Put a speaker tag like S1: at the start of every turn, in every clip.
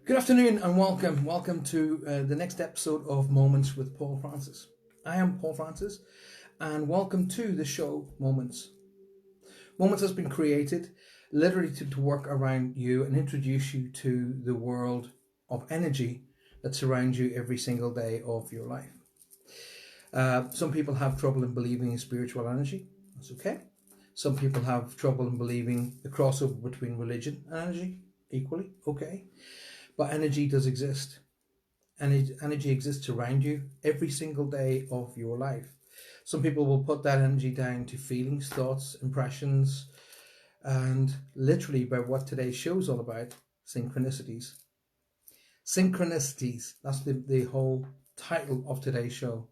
S1: Good afternoon and welcome. Welcome to the next episode of Moments with Paul Francis. I am Paul Francis and welcome to the show Moments. Moments has been created literally to work around you and introduce you to the world of energy that surrounds you every single day of your life. Some people have trouble in believing in spiritual energy. That's okay. Some people have trouble in believing the crossover between religion and energy. Equally okay. But energy does exist. Energy exists around you every single day of your life. Some people will put that energy down to feelings, thoughts, impressions, and literally by what today's show is all about, synchronicities. Synchronicities, that's the whole title of today's show.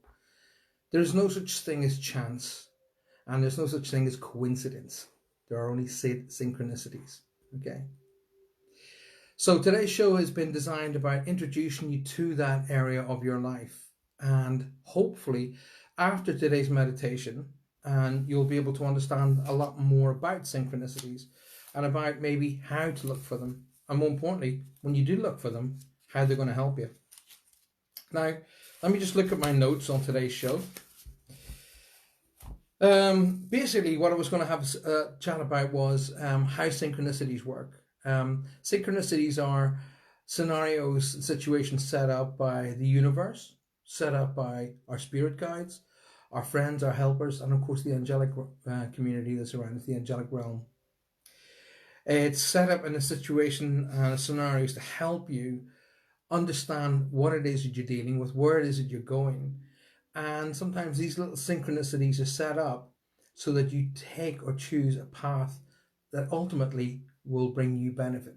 S1: There is no such thing as chance, and there's no such thing as coincidence. There are only synchronicities, okay? So today's show has been designed about introducing you to that area of your life. And hopefully after today's meditation, and you'll be able to understand a lot more about synchronicities and about maybe how to look for them. And more importantly, when you do look for them, how they're going to help you. Now, let me just look at my notes on today's show. Basically, what I was going to have a chat about was how synchronicities work. Synchronicities are scenarios and situations set up by the universe, set up by our spirit guides, our friends, our helpers, and of course the angelic community that surrounds the angelic realm. It's set up in a situation and scenarios to help you understand what it is that you're dealing with, where it is that you're going. And sometimes these little synchronicities are set up so that you take or choose a path that ultimately will bring you benefit.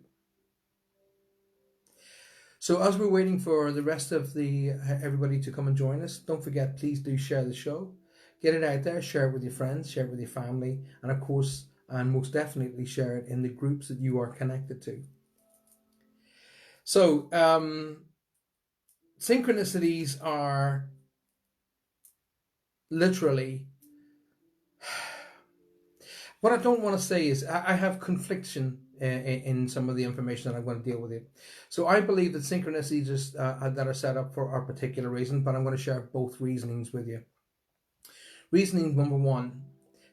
S1: So as we're waiting for the rest of the everybody to come and join us, don't forget, please do share the show. Get it out there, share it with your friends, share it with your family, and of course, and most definitely share it in the groups that you are connected to. So, synchronicities are literally, what I don't want to say is I have confliction in some of the information that I'm going to deal with it. So I believe that synchronicities that are set up for a particular reason, but I'm going to share both reasonings with you. Reasoning number one,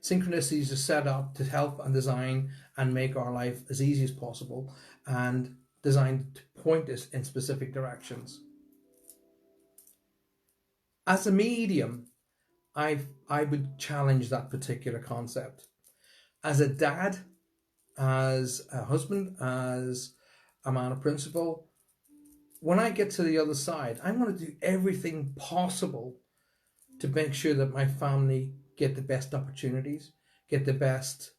S1: synchronicities are set up to help and design and make our life as easy as possible and designed to point us in specific directions. As a medium, I would challenge that particular concept. As a dad, as a husband, as a man of principle, when I get to the other side, I want to do everything possible to make sure that my family get the best opportunities, get the best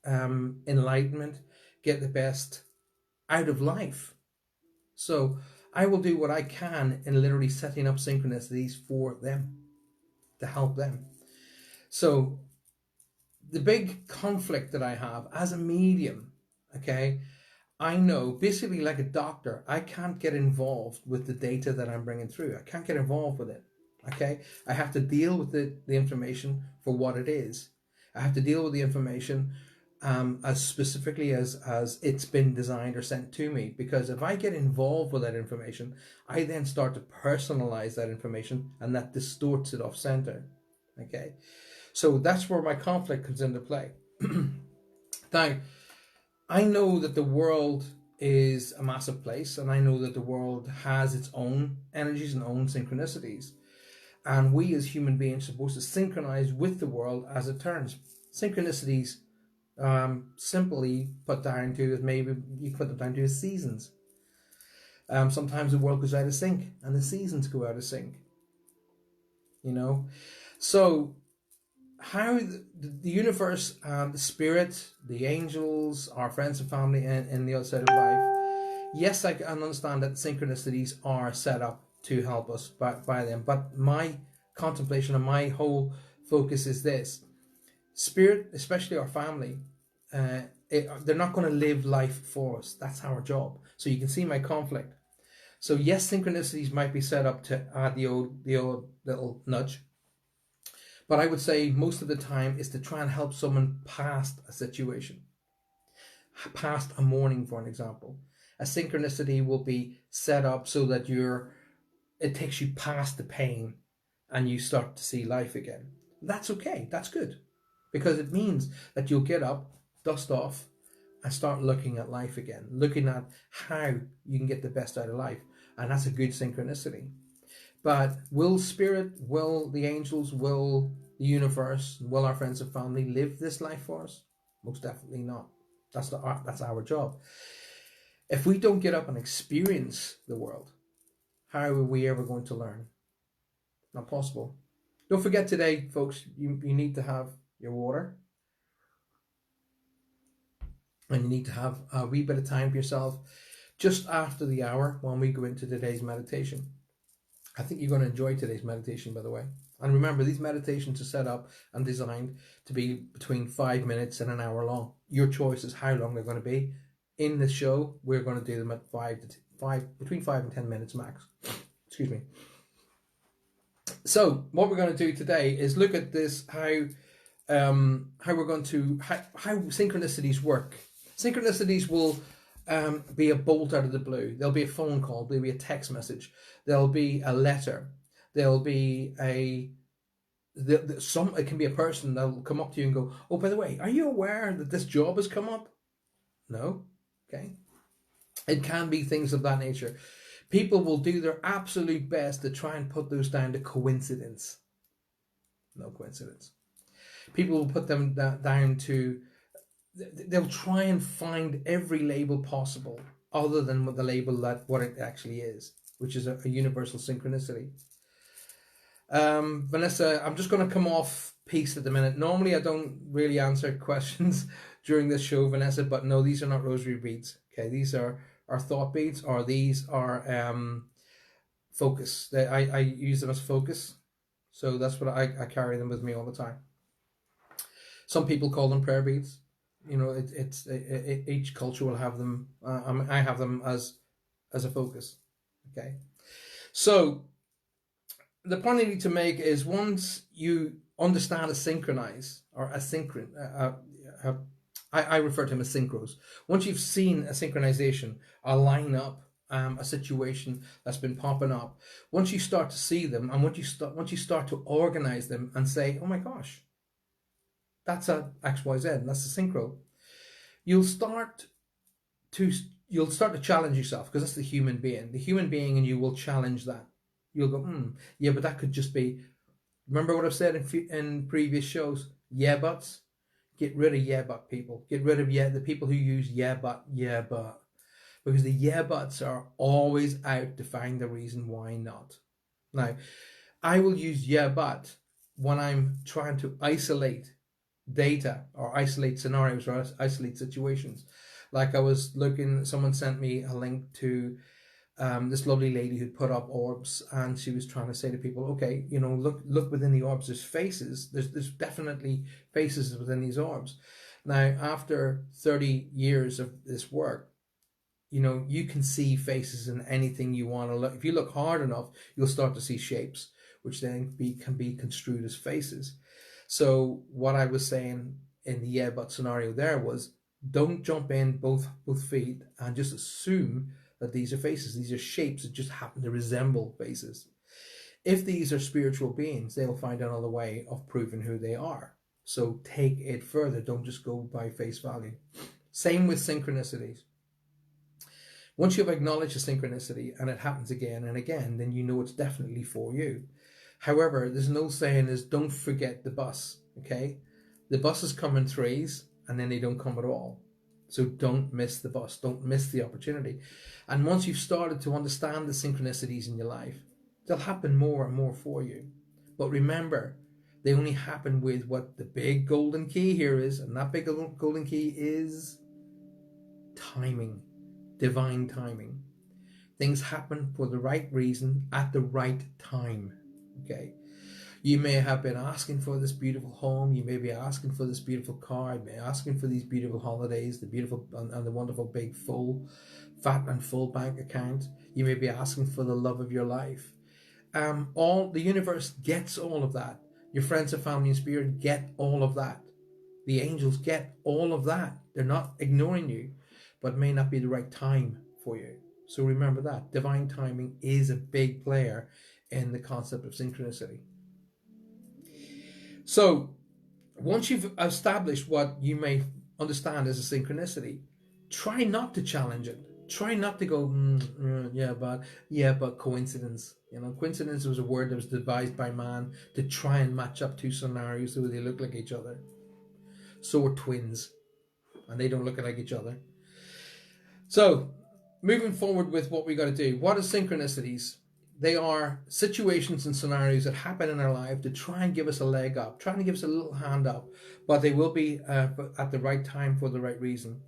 S1: enlightenment, get the best out of life. So I will do what I can in literally setting up synchronicities for them, to help them. So the big conflict that I have as a medium, okay, I know basically like a doctor, I can't get involved with the data that I'm bringing through. I can't get involved with it, okay? I have to deal with the information for what it is. I have to deal with the information as specifically as it's been designed or sent to me, because if I get involved with that information, I then start to personalize that information and that distorts it off center, okay? So that's where my conflict comes into play. Now, I know that the world is a massive place, and I know that the world has its own energies and own synchronicities. And we as human beings are supposed to synchronize with the world as it turns. Synchronicities simply put down to, maybe you put them down to as seasons. Sometimes the world goes out of sync and the seasons go out of sync. You know? So how the universe and the spirit, the angels, our friends and family in the other side of life, yes, I can understand that synchronicities are set up to help us by them. But my contemplation and my whole focus is this. Spirit, especially our family, they're not going to live life for us. That's our job. So you can see my conflict. So yes, synchronicities might be set up to add the old little nudge. But I would say most of the time is to try and help someone past a situation, past a mourning, for an example, A synchronicity will be set up so that it takes you past the pain and you start to see life again. That's okay. That's good. Because it means that you'll get up, dust off, and start looking at life again, looking at how you can get the best out of life. And that's a good synchronicity. But will spirit, will the angels, will the universe, will our friends and family live this life for us? Most definitely not. That's our job. If we don't get up and experience the world, how are we ever going to learn? Not possible. Don't forget today, folks, you need to have your water. And you need to have a wee bit of time for yourself just after the hour when we go into today's meditation. I think you're going to enjoy today's meditation, by the way. And remember, these meditations are set up and designed to be between 5 minutes and an hour long. Your choice is how long they're going to be. In the show, we're going to do them at between 5 and 10 minutes max. Excuse me. So what we're going to do today is look at this, how synchronicities work. Synchronicities will be a bolt out of the blue. There'll be a phone call. There'll be a text message. There'll be a letter. There'll be it can be a person that'll come up to you and go, "Oh, by the way, are you aware that this job has come up?" No. Okay. It can be things of that nature. People will do their absolute best to try and put those down to coincidence. No coincidence. People will put them down to, they'll try and find every label possible other than the label that what it actually is, which is a universal synchronicity. Vanessa, I'm just going to come off piece at the minute. Normally I don't really answer questions during this show, Vanessa, but no, these are not rosary beads. Okay, these are thought beads, or these are focus. I use them as focus, so that's what I carry them with me all the time. Some people call them prayer beads. You know, each culture will have them. I have them as a focus. Okay, so the point I need to make is, once you understand a synchronize or a synchron, I refer to them as synchros. Once you've seen a synchronization, a line up, a situation that's been popping up, once you start to see them, and once you start to organize them and say, "Oh my gosh, that's a XYZ, that's a synchro," you'll start to challenge yourself, because that's the human being. The human being in you will challenge that. You'll go, yeah, but that could just be. Remember what I've said in previous shows? Yeah, buts. Get rid of yeah, but people. Get rid of the people who use yeah, but. Because the yeah, buts are always out to find the reason why not. Now, I will use yeah, but when I'm trying to isolate data or isolate scenarios or isolate situations. Like I was looking, someone sent me a link to this lovely lady who'd put up orbs, and she was trying to say to people, okay, you know, look within the orbs, there's faces, there's definitely faces within these orbs. Now, after 30 years of this work, you know, you can see faces in anything you want to look. If you look hard enough, you'll start to see shapes, which then can be construed as faces. So what I was saying in the yeah but scenario there was, don't jump in both feet and just assume that these are faces. These are shapes that just happen to resemble faces. If these are spiritual beings, they'll find another way of proving who they are. So take it further. Don't just go by face value. Same with synchronicities. Once you've acknowledged a synchronicity and it happens again and again, then you know it's definitely for you. However, there's no saying is, don't forget the bus, okay? The buses come in threes and then they don't come at all. So don't miss the bus. Don't miss the opportunity. And once you've started to understand the synchronicities in your life, they'll happen more and more for you. But remember, they only happen with what the big golden key here is. And that big golden key is timing, divine timing. Things happen for the right reason at the right time. Okay, you may have been asking for this beautiful home. You may be asking for this beautiful car. You may be asking for these beautiful holidays, the beautiful and the wonderful big fat and full bank account. You may be asking for the love of your life. All the universe gets all of that. Your friends and family and spirit get all of that. The angels get all of that. They're not ignoring you, but it may not be the right time for you. So remember that. Divine timing is a big player in the concept of synchronicity. So once you've established what you may understand as a synchronicity, try not to challenge it. Try not to go, yeah, but coincidence. Coincidence was a word that was devised by man to try and match up two scenarios so they look like each other. So are twins, and they don't look like each other. So, moving forward with what we got to do. What are synchronicities? They are situations and scenarios that happen in our life to try and give us a leg up, trying to give us a little hand up, but they will be at the right time for the right reason.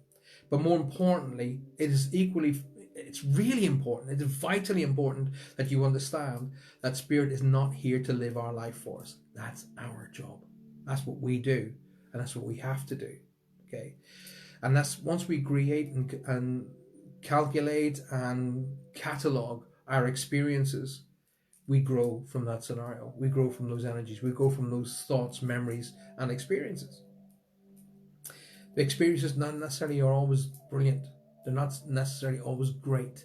S1: But more importantly, it's really important, it is vitally important that you understand that Spirit is not here to live our life for us. That's our job. That's what we do, and that's what we have to do. Okay? And that's once we create and calculate and catalog our experiences, we grow from that scenario. We grow from those energies. We grow from those thoughts, memories, and experiences. The experiences not necessarily are always brilliant. They're not necessarily always great.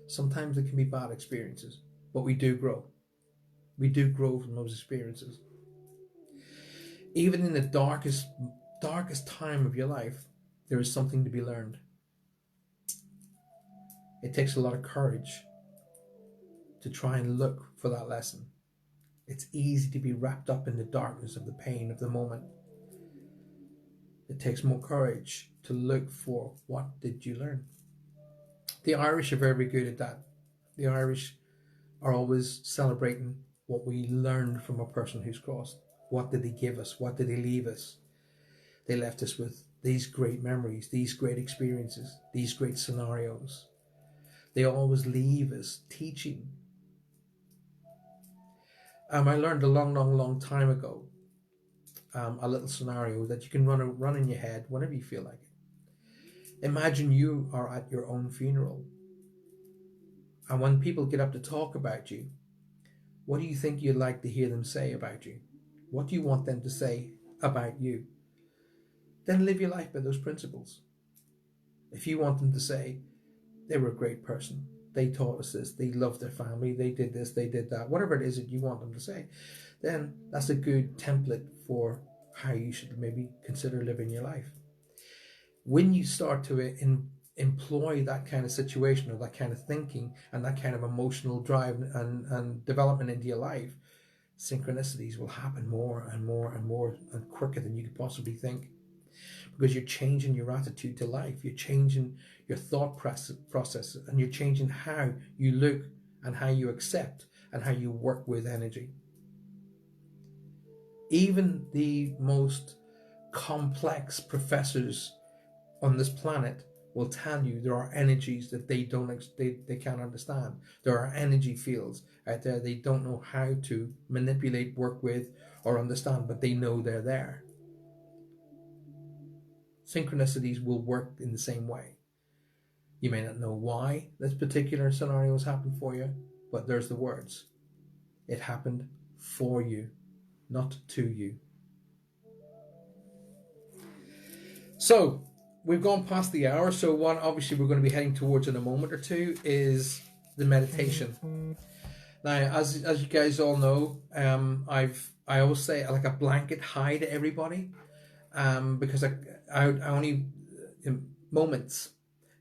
S1: Sometimes it can be bad experiences, but we do grow. We do grow from those experiences. Even in the darkest time of your life, there is something to be learned. It takes a lot of courage to try and look for that lesson. It's easy to be wrapped up in the darkness of the pain of the moment. It takes more courage to look for what did you learn. The Irish are very good at that. The Irish are always celebrating what we learned from a person who's crossed. What did they give us? What did they leave us? They left us with these great memories, these great experiences, these great scenarios. They always leave us teaching. I learned a long time ago a little scenario that you can run in your head whenever you feel like it. Imagine you are at your own funeral, and when people get up to talk about you, what do you think you'd like to hear them say about you? What do you want them to say about you? Then live your life by those principles. If you want them to say they were a great person, they taught us this, they loved their family, they did this, they did that, whatever it is that you want them to say, then that's a good template for how you should maybe consider living your life. When you start to employ that kind of situation or that kind of thinking and that kind of emotional drive and development into your life, synchronicities will happen more and more and more and quicker than you could possibly think. Because you're changing your attitude to life, you're changing your thought process, and you're changing how you look and how you accept and how you work with energy. Even the most complex professors on this planet will tell you there are energies that they can't understand. There are energy fields out there they don't know how to manipulate, work with, or understand, but they know they're there. Synchronicities will work in the same way. You may not know why this particular scenario has happened for you, but there's the words. It happened for you, not to you. So, we've gone past the hour, so one obviously we're going to be heading towards in a moment or two is the meditation. Now, as you guys all know, I always say like a blanket hi to everybody, because I only moments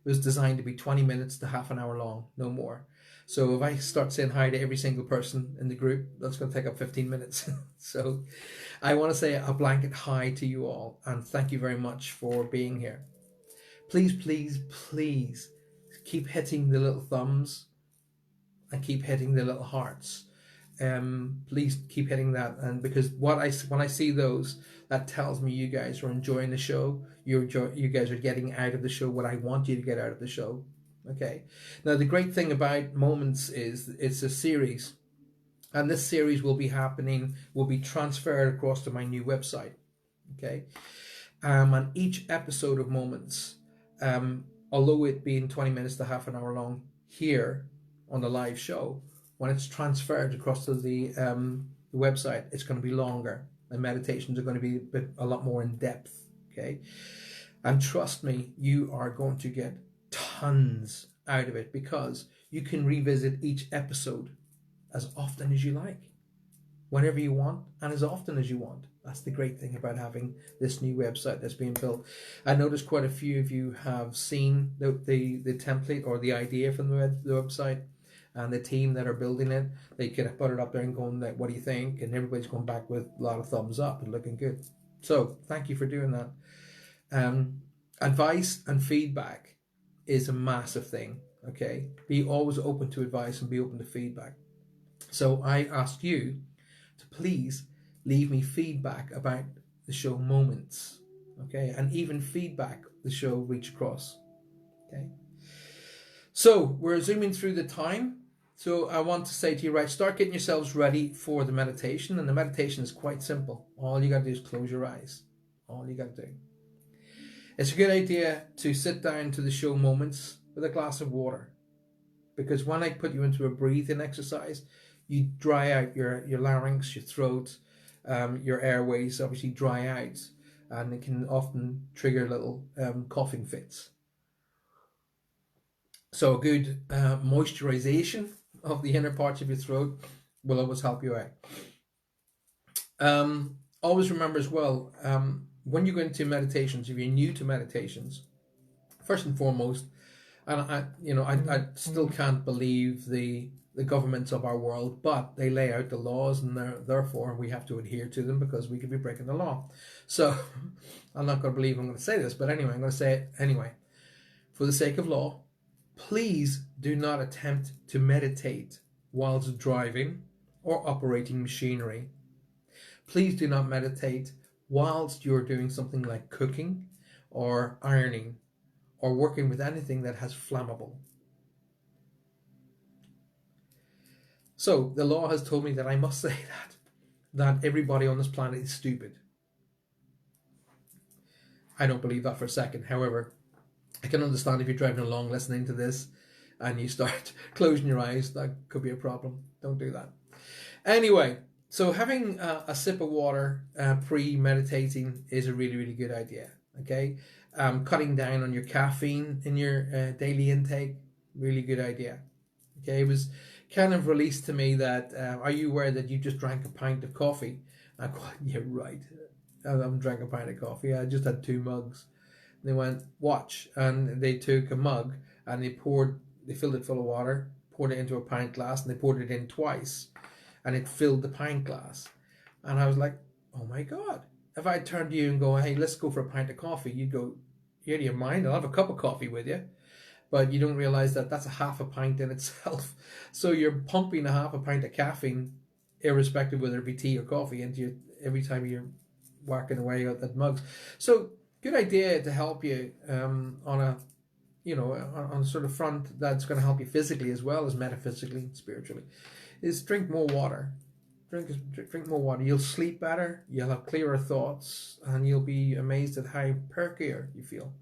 S1: was designed to be 20 minutes to half an hour long, no more. So if I start saying hi to every single person in the group, that's going to take up 15 minutes. So I want to say a blanket hi to you all, and thank you very much for being here. Please, please, please keep hitting the little thumbs and keep hitting the little hearts. Please keep hitting that, and because when I see those, that tells me you guys are enjoying the show. You guys are getting out of the show what I want you to get out of the show. Okay. Now the great thing about Moments is it's a series, and this series will be transferred across to my new website. Okay. And each episode of Moments, although it being 20 minutes to half an hour long here on the live show, when it's transferred across to the website, it's going to be longer. And meditations are going to be a lot more in depth. Okay, and trust me, you are going to get tons out of it because you can revisit each episode as often as you like, whenever you want, and as often as you want. That's the great thing about having this new website that's being built. I noticed quite a few of you have seen the template or the idea from the website, and the team that are building it, they could have put it up there and going like, what do you think? And everybody's going back with a lot of thumbs up and looking good. So thank you for doing that. Advice and feedback is a massive thing. Okay, be always open to advice and be open to feedback. So I ask you to please leave me feedback about the show moments, okay, and even feedback the show Reach Across. Okay, so we're zooming through the time. So I want to say to you, right, start getting yourselves ready for the meditation. And the meditation is quite simple. All you got to do is close your eyes. All you got to do. It's a good idea to sit down to the show moments with a glass of water. Because when I put you into a breathing exercise, you dry out your larynx, your throat, your airways obviously dry out. And it can often trigger little coughing fits. So a good moisturization of the inner parts of your throat will always help you out. Always remember as well, when you go into meditations, if you're new to meditations, first and foremost, and I still can't believe the governments of our world, but they lay out the laws, and therefore we have to adhere to them because we could be breaking the law. So I'm not going to believe I'm going to say this, but anyway, I'm going to say it anyway. For the sake of law, please do not attempt to meditate whilst driving or operating machinery. Please do not meditate whilst you're doing something like cooking or ironing or working with anything that has flammable. So the law has told me that I must say that everybody on this planet is stupid. I don't believe that for a second. However, I can understand if you're driving along listening to this and you start closing your eyes, that could be a problem. Don't do that. Anyway, so having a sip of water pre-meditating is a really, really good idea. Okay, cutting down on your caffeine in your daily intake, really good idea. Okay, it was kind of released to me that, are you aware that you just drank a pint of coffee? I'm going, yeah, right. I haven't drank a pint of coffee. I just had 2 mugs. They went, watch, and they took a mug and they filled it full of water, poured it into a pint glass, and they poured it in twice, and it filled the pint glass. And I was like, oh my God. If I turned to you and go, hey, let's go for a pint of coffee, you'd go, you're out of your mind, I'll have a cup of coffee with you. But you don't realize that that's a half a pint in itself. So you're pumping a half a pint of caffeine, irrespective whether it be tea or coffee, into you every time you're whacking away at that mugs. So good idea to help you on a sort of front that's going to help you physically as well as metaphysically and spiritually, is drink more water. Drink more water. You'll sleep better, you'll have clearer thoughts, and you'll be amazed at how perkier you feel.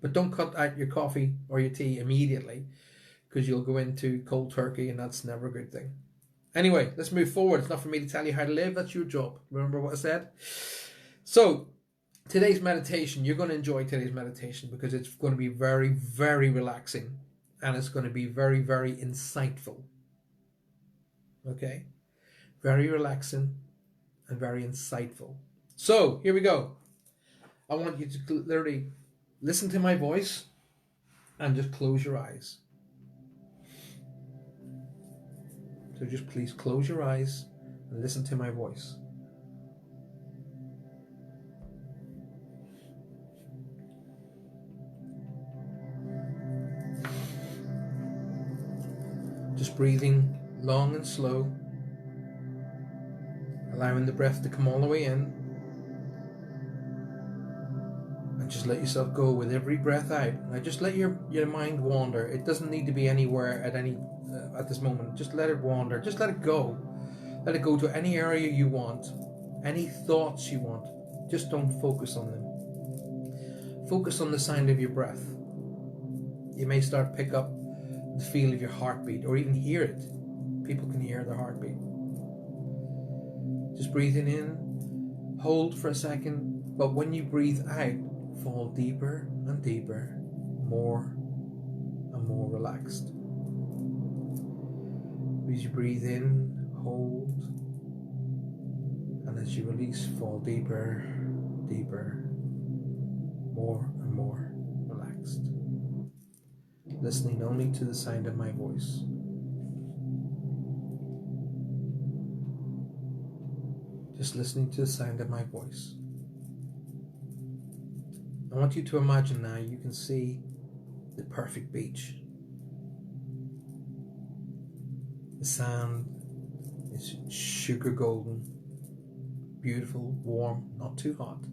S1: But don't cut out your coffee or your tea immediately, because you'll go into cold turkey, and that's never a good thing. Anyway, let's move forward. It's not for me to tell you how to live. That's your job. Remember what I said? So, today's meditation, you're going to enjoy today's meditation because it's going to be very, very relaxing, and it's going to be very, very insightful. Okay? Very relaxing and very insightful. So, here we go. I want you to literally listen to my voice and just close your eyes. So just please close your eyes and listen to my voice. Just breathing long and slow, allowing the breath to come all the way in. And just let yourself go with every breath out. Now just let your mind wander. It doesn't need to be anywhere at this moment. Just let it wander. Just let it go. Let it go to any area you want. Any thoughts you want. Just don't focus on them. Focus on the sound of your breath. You may start to pick up the feel of your heartbeat, or even hear it. People can hear their heartbeat. Just breathing in, hold for a second, but when you breathe out, fall deeper and deeper, more relaxed. As you breathe in, hold, and as you release, fall deeper, deeper, more and more relaxed. Listening only to the sound of my voice. Just listening to the sound of my voice. I want you to imagine now you can see the perfect beach. The sand is sugar golden, beautiful, warm, not too hot.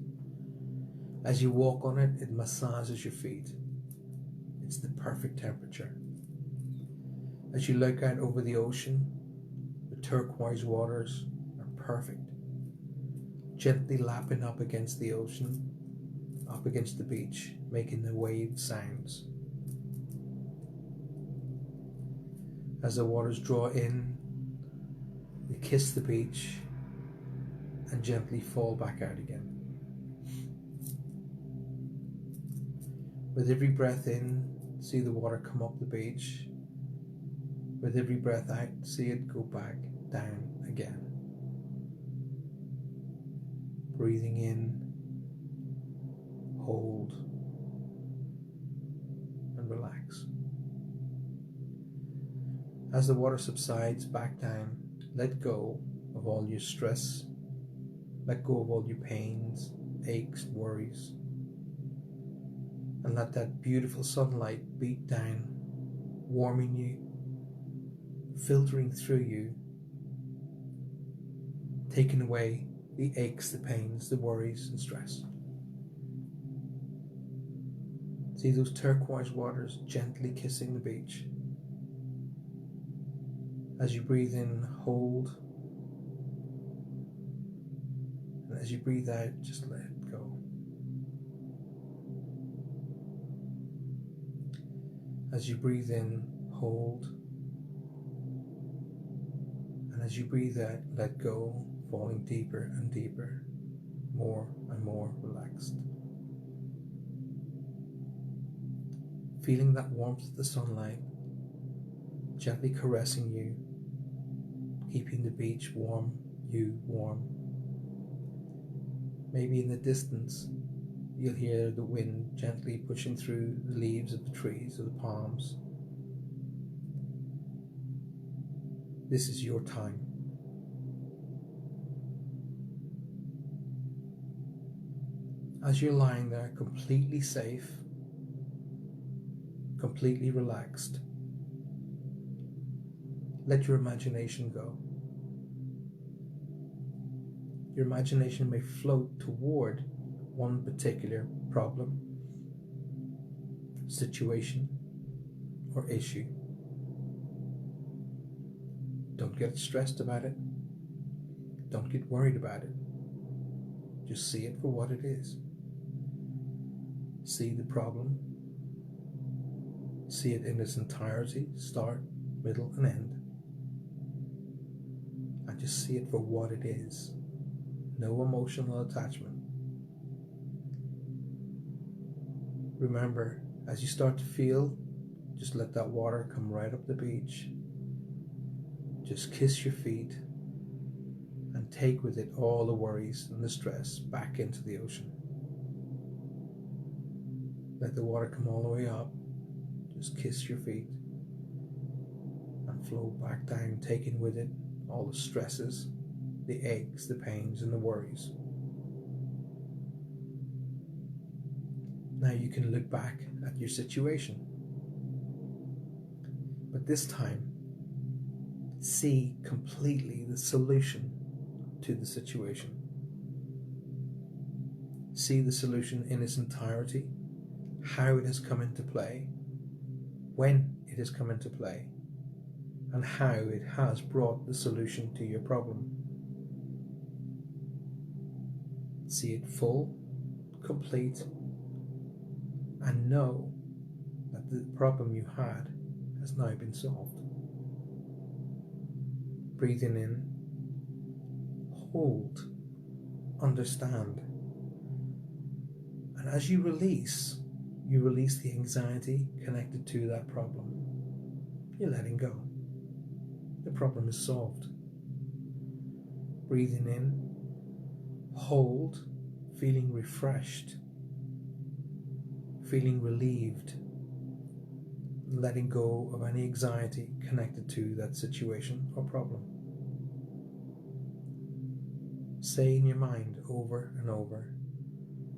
S1: As you walk on it, it massages your feet. It's the perfect temperature. As you look out over the ocean, the turquoise waters are perfect, gently lapping up against the ocean, up against the beach, making the wave sounds. As the waters draw in, they kiss the beach and gently fall back out again. With every breath in, see the water come up the beach. With every breath out, see it go back down again. Breathing in, hold, and relax. As the water subsides back down, let go of all your stress, let go of all your pains, aches, worries, and let that beautiful sunlight beat down, warming you, filtering through you, taking away the aches, the pains, the worries and stress. See those turquoise waters gently kissing the beach. As you breathe in, hold. And as you breathe out, just let it go. As you breathe in, hold. And as you breathe out, let go, falling deeper and deeper, more and more relaxed. Feeling that warmth of the sunlight, gently caressing you, keeping the beach warm, you warm. Maybe in the distance, you'll hear the wind gently pushing through the leaves of the trees or the palms. This is your time. As you're lying there completely safe, completely relaxed, let your imagination go. Your imagination may float toward one particular problem, situation, or issue. Don't get stressed about it. Don't get worried about it. Just see it for what it is. See the problem. See it in its entirety, start, middle, and end. And just see it for what it is. No emotional attachment. Remember, as you start to feel, just let that water come right up the beach. Just kiss your feet and take with it all the worries and the stress back into the ocean. Let the water come all the way up. Just kiss your feet and flow back down, taking with it all the stresses, the aches, the pains, and the worries. Now you can look back at your situation, but this time see completely the solution to the situation. See the solution in its entirety, how it has come into play, when it has come into play, and how it has brought the solution to your problem. See it full, complete, and know that the problem you had has now been solved. Breathing in, hold, understand, and as you release the anxiety connected to that problem. you're letting go. The problem is solved. Breathing in, hold, feeling refreshed, feeling relieved, letting go of any anxiety connected to that situation or problem. Say in your mind over and over,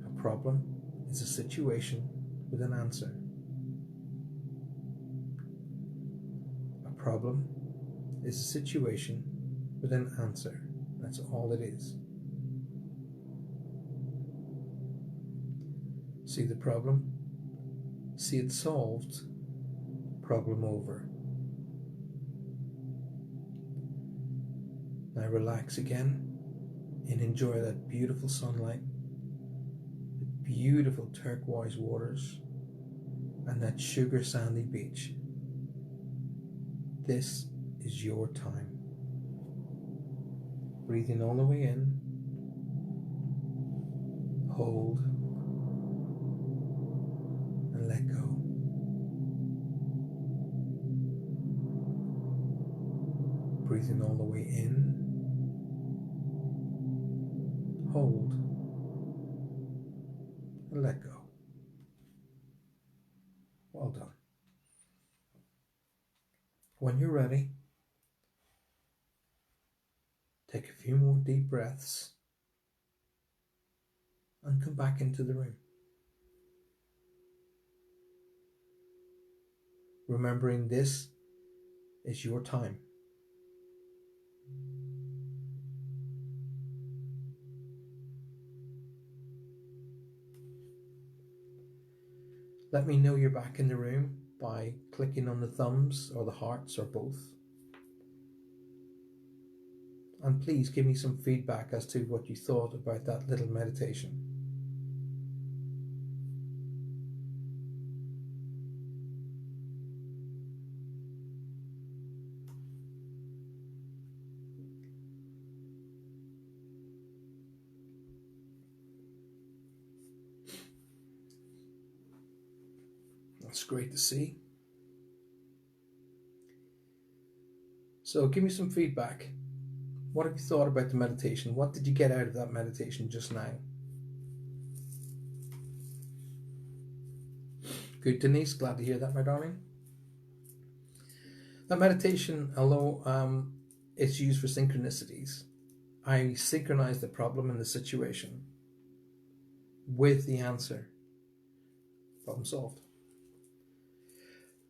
S1: a problem is a situation with an answer. A problem is a situation with an answer. That's all it is. See the problem, see it solved, problem over. Now relax again and enjoy that beautiful sunlight, the beautiful turquoise waters, and that sugar sandy beach. This is your time. Breathing all the way in, hold, and let go. Breathing all the way in, hold, and let go. Well done. When you're ready, take a few more deep breaths and come back into the room. Remembering this is your time. Let me know you're back in the room by clicking on the thumbs or the hearts or both. And please give me some feedback as to what you thought about that little meditation. That's great to see. So give me some feedback. What have you thought about the meditation? What did you get out of that meditation just now? Good, Denise. Glad to hear that, my darling. That meditation, although it's used for synchronicities, I synchronize the problem and the situation with the answer. Problem solved.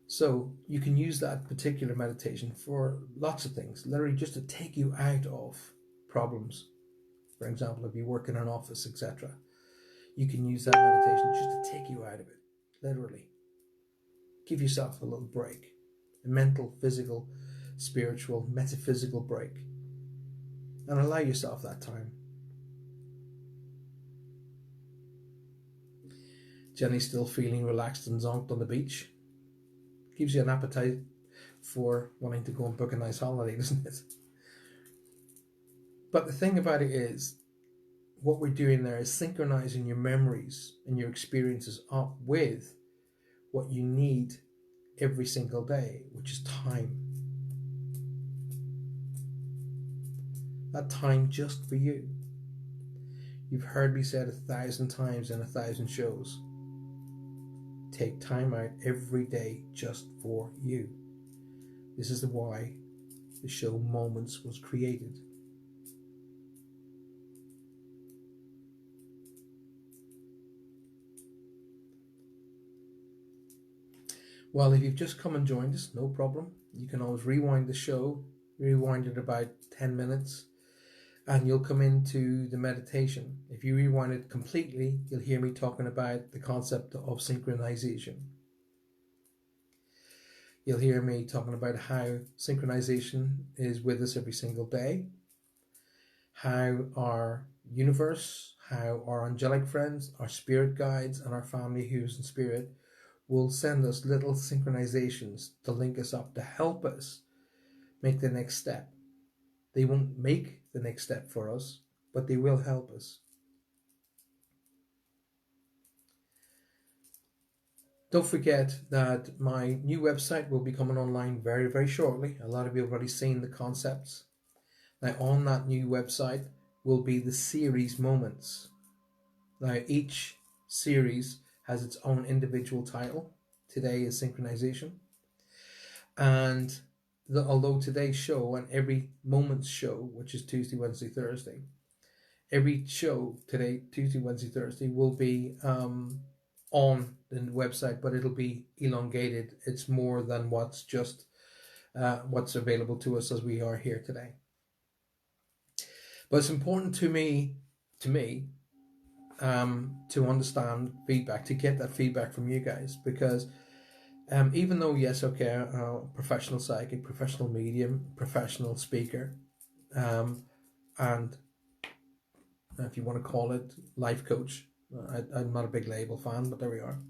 S1: So you can use that particular meditation for lots of things, literally just to take you out of problems. For example, if you work in an office, etc., you can use that meditation just to take you out of it, literally. Give yourself a little break, a mental, physical, spiritual, metaphysical break, and allow yourself that time. Jenny's still feeling relaxed and zonked on the beach. Gives you an appetite for wanting to go and book a nice holiday, doesn't it? But the thing about it is, what we're doing there is synchronizing your memories and your experiences up with what you need every single day, which is time. That time just for you. You've heard me say it 1,000 times in 1,000 shows. Take time out every day just for you. This is why the show Moments was created. Well, if you've just come and joined us, no problem. You can always rewind the show, rewind it about 10 minutes, and you'll come into the meditation. If you rewind it completely, you'll hear me talking about the concept of synchronization. You'll hear me talking about how synchronization is with us every single day, how our universe, how our angelic friends, our spirit guides, and our family who's in spirit will send us little synchronizations to link us up, to help us make the next step. They won't make the next step for us, but they will help us. Don't forget that my new website will be coming online very, very shortly. A lot of you have already seen the concepts. Now, on that new website will be the series moments. Now, each series has its own individual title. Today is synchronization. And although today's show and every moment's show, which is Tuesday, Wednesday, Thursday, every show today, Tuesday, Wednesday, Thursday, will be on the website, but it'll be elongated. It's more than what's just what's available to us as we are here today. But it's important to me, to understand feedback, to get that feedback from you guys, because even though, yes, okay, professional psychic, professional medium, professional speaker, and if you want to call it life coach, I'm not a big label fan, but there we are.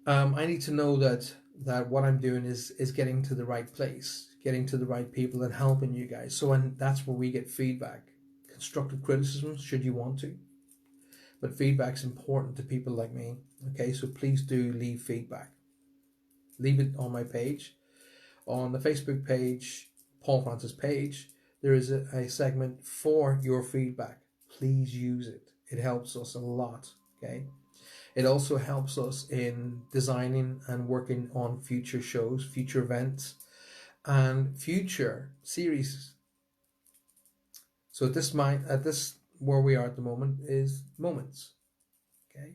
S1: I need to know that what I'm doing is getting to the right place, getting to the right people, and helping you guys. So, and that's where we get feedback, constructive criticism, should you want to. But feedback's important to people like me. Okay, so please do leave feedback. Leave it on my page, on the Facebook page, Paul Francis page. There is a segment for your feedback. Please use it. It helps us a lot. Okay. It also helps us in designing and working on future shows, future events, and future series. So at this where we are at the moment is moments. Okay.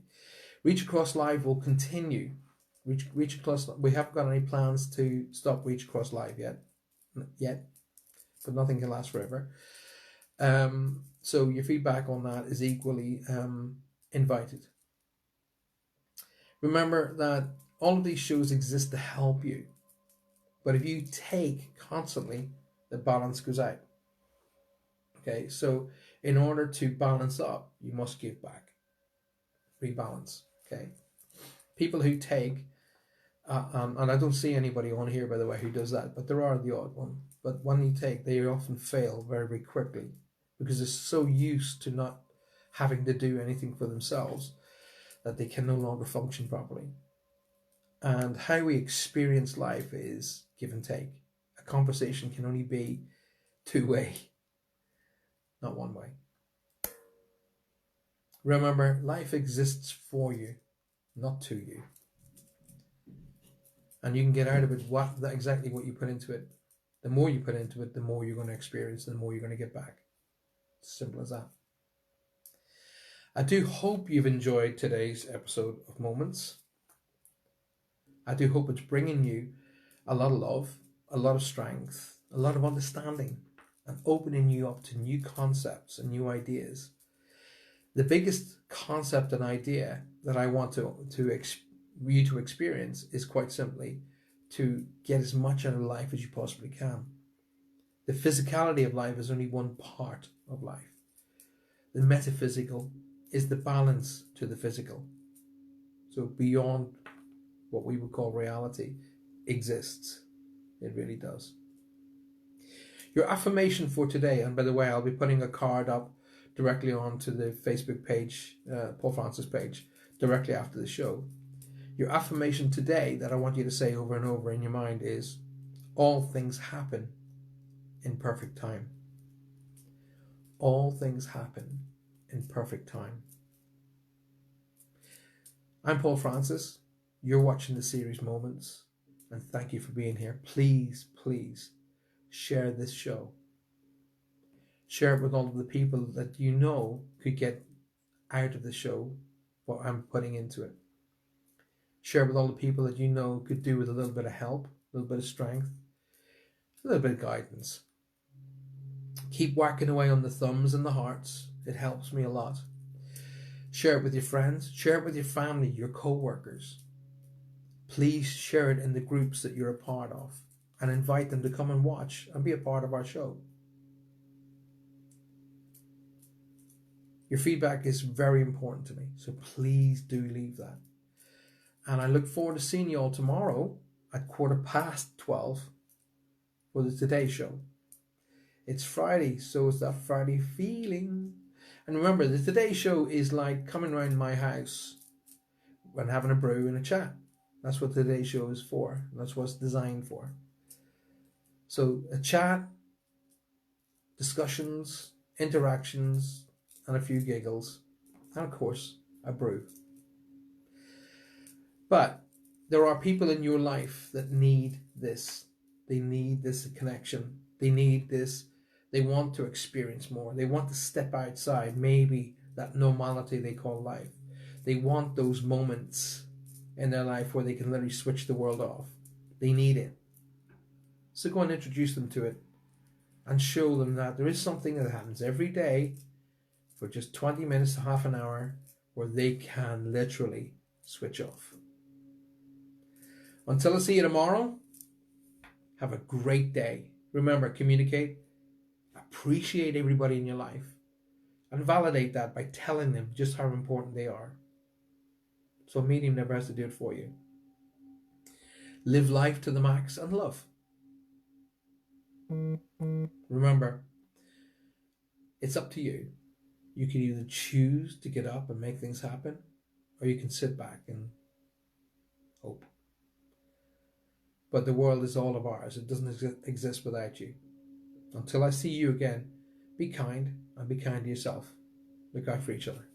S1: Reach Across Live will continue. Reach Across. We haven't got any plans to stop Reach Across Live yet, but nothing can last forever. So your feedback on that is equally invited. Remember that all of these shows exist to help you, but if you take constantly, the balance goes out. Okay, so in order to balance up, you must give back. Rebalance. Okay, people who take, and I don't see anybody on here, by the way, who does that, but there are the odd one. But when you take, they often fail very, very quickly because they're so used to not having to do anything for themselves that they can no longer function properly. And how we experience life is give and take. A conversation can only be two-way, not one way. Remember, life exists for you, not to you. And you can get out of it exactly what you put into it. The more you put into it, the more you're going to experience, the more you're going to get back. It's simple as that. I do hope you've enjoyed today's episode of Moments. I do hope it's bringing you a lot of love, a lot of strength, a lot of understanding, and opening you up to new concepts and new ideas. The biggest concept and idea that I want you to experience is quite simply to get as much out of life as you possibly can. The physicality of life is only one part of life. The metaphysical is the balance to the physical. So beyond what we would call reality exists. It really does. Your affirmation for today, and by the way, I'll be putting a card up directly onto the Facebook page, Paul Francis page, directly after the show. Your affirmation today that I want you to say over and over in your mind is, all things happen in perfect time. All things happen in perfect time. I'm Paul Francis. You're watching the series Moments, and thank you for being here. Please, please share this show. Share it with all of the people that you know could get out of the show what I'm putting into it. Share it with all the people that you know could do with a little bit of help, a little bit of strength, a little bit of guidance. Keep whacking away on the thumbs and the hearts. It helps me a lot. Share it with your friends. Share it with your family, your co-workers. Please share it in the groups that you're a part of and invite them to come and watch and be a part of our show. Your feedback is very important to me, so please do leave that. And I look forward to seeing you all tomorrow at 12:15 for the Today Show. It's Friday, so it's that Friday feeling. And remember, the Today Show is like coming around my house and having a brew and a chat. That's what today's show is for. That's what it's designed for. So a chat, discussions, interactions, and a few giggles, and of course, a brew. But there are people in your life that need this. They need this connection. They need this. They want to experience more. They want to step outside, maybe that normality they call life. They want those moments in their life where they can literally switch the world off. They need it. So go and introduce them to it and show them that there is something that happens every day for just 20 minutes to half an hour where they can literally switch off. Until I see you tomorrow, have a great day. Remember, communicate, appreciate everybody in your life, and validate that by telling them just how important they are. So a medium never has to do it for you. Live life to the max and love. Remember, it's up to you. You can either choose to get up and make things happen, or you can sit back and hope. But the world is all of ours. It doesn't exist without you. Until I see you again, be kind and be kind to yourself. Look out for each other.